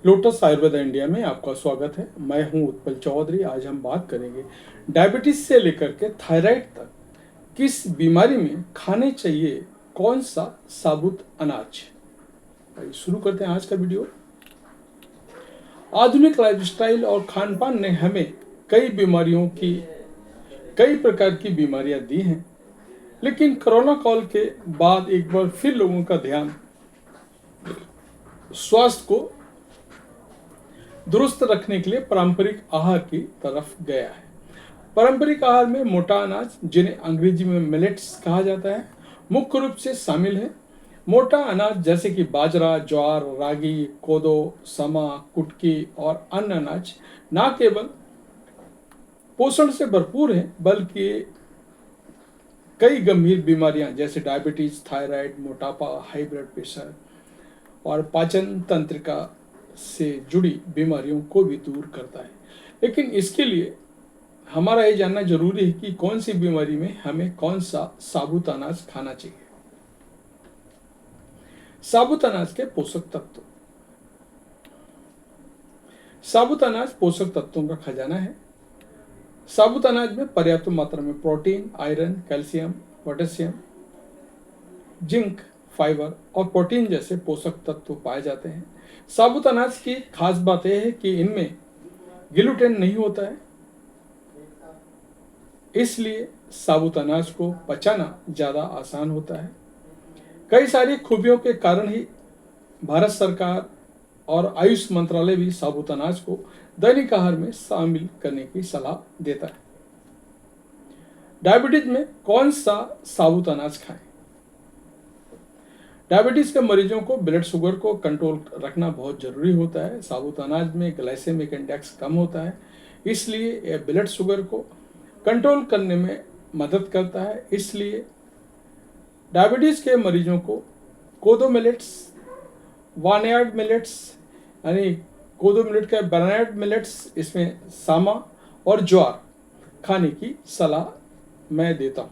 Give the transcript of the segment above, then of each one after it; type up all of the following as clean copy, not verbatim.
Lotus Ayurveda India में आपका स्वागत है। मैं हूं उत्पल चौधरी। आज हम बात करेंगे डायबिटीज से लेकर के थायराइड तक किस बीमारी में खाने चाहिए कौन सा साबुत अनाज। भाई शुरू करते हैं आज का वीडियो। आधुनिक लाइफस्टाइल और खान पान ने हमें कई प्रकार की बीमारियां दी हैं, लेकिन कोरोना काल के बाद एक बार फिर लोगों का ध्यान स्वास्थ्य को दुरुस्त रखने के लिए पारंपरिक आहार की तरफ गया है। पारंपरिक आहार में मोटा अनाज, जिन्हें अंग्रेजी में मिलेट्स कहा जाता है, मुख्य रूप से शामिल है। मोटा अनाज जैसे कि बाजरा, ज्वार, रागी, कोदो, समा, कुटकी और अन्य अनाज न केवल पोषण से भरपूर है, बल्कि कई गंभीर बीमारियां जैसे डायबिटीज, थायराइड, मोटापा, हाई ब्लड प्रेशर और पाचन तंत्रिका से जुड़ी बीमारियों को भी दूर करता है। लेकिन इसके लिए हमारा ये जानना जरूरी है कि कौन सी बीमारी में हमें कौन सा साबुत अनाज खाना चाहिए। साबुत अनाज के पोषक तत्व। साबुत अनाज पोषक तत्वों का खजाना है। साबुत अनाज में पर्याप्त मात्रा में protein, iron, calcium, potassium, zinc, fibre और प्रोटीन जैसे पोषक तत्व पाए जाते हैं। साबुत अनाज की खास बात यह है कि इनमें ग्लूटेन नहीं होता है, इसलिए साबुत अनाज को पचाना ज़्यादा आसान होता है। कई सारी खूबियों के कारण ही भारत सरकार और आयुष मंत्रालय भी साबुत अनाज को दैनिक आहार में शामिल करने की सलाह देता है। डायबिटीज में कौन सा साबुत अनाज खाएं? डायबिटीज के मरीजों को ब्लड शुगर को कंट्रोल रखना बहुत जरूरी होता है। साबुत अनाज में ग्लाइसेमिक इंडेक्स कम होता है, इसलिए यह ब्लड शुगर को कंट्रोल करने में मदद करता है। इसलिए डायबिटीज के मरीजों को कोदो मिलेट्स, बार्नयार्ड मिलेट्स यानी कोदो मिलेट का बार्नयार्ड मिलेट्स, इसमें सामा और ज्वार खाने की सलाह मैं देता हूँ।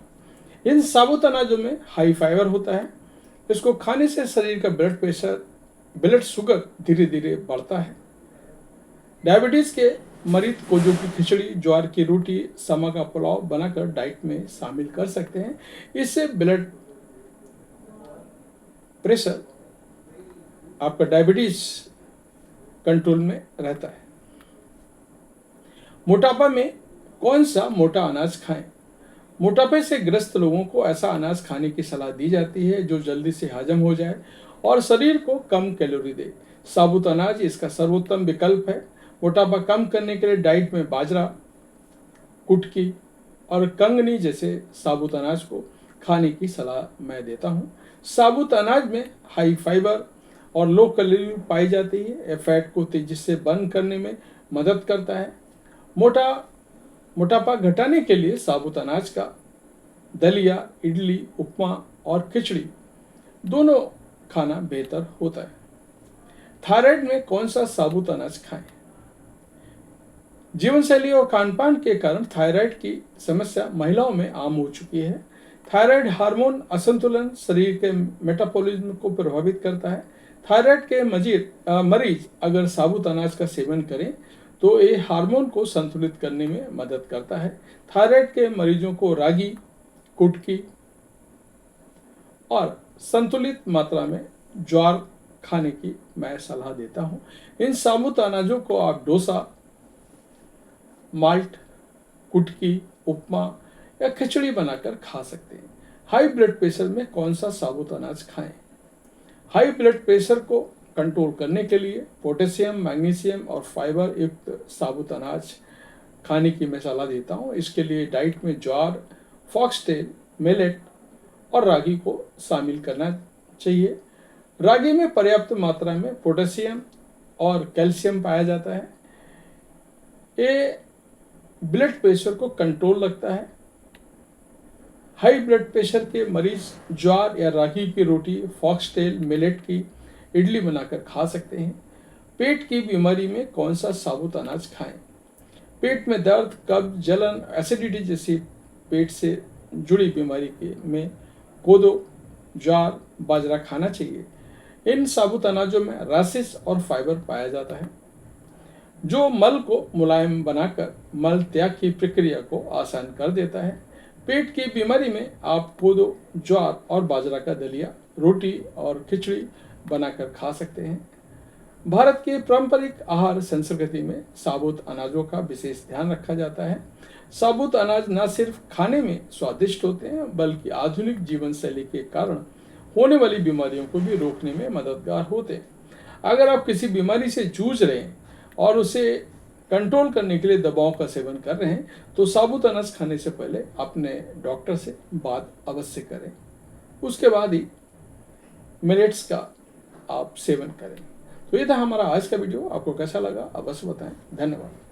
इन साबुत अनाजों में हाई फाइबर होता है। इसको खाने से शरीर का ब्लड शुगर धीरे धीरे बढ़ता है। डायबिटीज के मरीज कोदो की खिचड़ी, ज्वार की रोटी, समा का पुलाव बनाकर डाइट में शामिल कर सकते हैं। इससे ब्लड प्रेशर, आपका डायबिटीज कंट्रोल में रहता है। मोटापा में कौन सा मोटा अनाज खाएं? मोटापे से ग्रस्त लोगों को ऐसा अनाज खाने की सलाह दी जाती है जो जल्दी से हजम हो जाए और शरीर को कम कैलोरी दे। साबुत अनाज इसका सर्वोत्तम विकल्प है। मोटापा कम करने के लिए डाइट में बाजरा, कुटकी और कंगनी जैसे साबुत अनाज को खाने की सलाह मैं देता हूँ। साबुत अनाज में हाई फाइबर और लो कैलोरी पाई जाती है। यह फैट को तेजी से बर्न करने में मदद करता है। मोटापा घटाने के लिए साबुत अनाज का दलिया, इडली, उपमा और खिचड़ी दोनों खाना बेहतर होता है। थायराइड में कौन सा साबुत अनाज खाएं? जीवनशैली और खानपान के कारण थायराइड की समस्या महिलाओं में आम हो चुकी है। थायराइड हार्मोन असंतुलन शरीर के मेटाबॉलिज्म को प्रभावित करता है। थायराइड के मरीज अगर साबुत अनाज का सेवन करें तो ये हार्मोन को संतुलित करने में मदद करता है। थायराइड के मरीजों को रागी, कुटकी और संतुलित मात्रा में ज्वार खाने की मैं सलाह देता हूं। इन साबुत अनाजों को आप डोसा, माल्ट, कुटकी, उपमा या खिचड़ी बनाकर खा सकते हैं। हाई ब्लड प्रेशर में कौन सा साबुत अनाज खाएं? हाई ब्लड प्रेशर को कंट्रोल करने के लिए पोटेशियम, मैग्नीशियम और फाइबर युक्त साबुत अनाज खाने की मैं सलाह देता हूँ। इसके लिए डाइट में ज्वार, फॉक्सटेल, मिलेट और रागी को शामिल करना चाहिए। रागी में पर्याप्त मात्रा में पोटेशियम और कैल्शियम पाया जाता है। ये ब्लड प्रेशर को कंट्रोल रखता है। हाई ब्लड प्रेशर के मरीज ज्वार या रागी की रोटी, फॉक्सटेल, मिलेट की इडली बनाकर खा सकते हैं। पेट की बीमारी में कौन सा साबुत अनाज खाएं? पेट में दर्द, कब्ज, जलन, एसिडिटी जैसी पेट से जुड़ी बीमारी में कोदो, ज्वार, बाजरा खाना चाहिए। इन साबुत अनाजों में रासिस और फाइबर पाया जाता है जो मल को मुलायम बनाकर मल त्याग की प्रक्रिया को आसान कर देता है। पेट की बीमारी में आप कोदो, ज्वार और बाजरा का दलिया, रोटी और खिचड़ी बनाकर खा सकते हैं। भारत के पारंपरिक आहार संस्कृति में साबुत अनाजों का विशेष ध्यान रखा जाता है। साबुत अनाज न सिर्फ खाने में स्वादिष्ट होते हैं बल्कि आधुनिक जीवन शैली के कारण होने वाली बीमारियों को भी रोकने में मददगार होते हैं। अगर आप किसी बीमारी से जूझ रहे हैं और उसे कंट्रोल करने के लिए दवाओं का सेवन कर रहे हैं तो साबुत अनाज खाने से पहले अपने डॉक्टर से बात अवश्य करें, उसके बाद ही मिलेट्स का आप सेवन करें। तो ये था हमारा आज का वीडियो। आपको कैसा लगा अवश्य बताएं। धन्यवाद।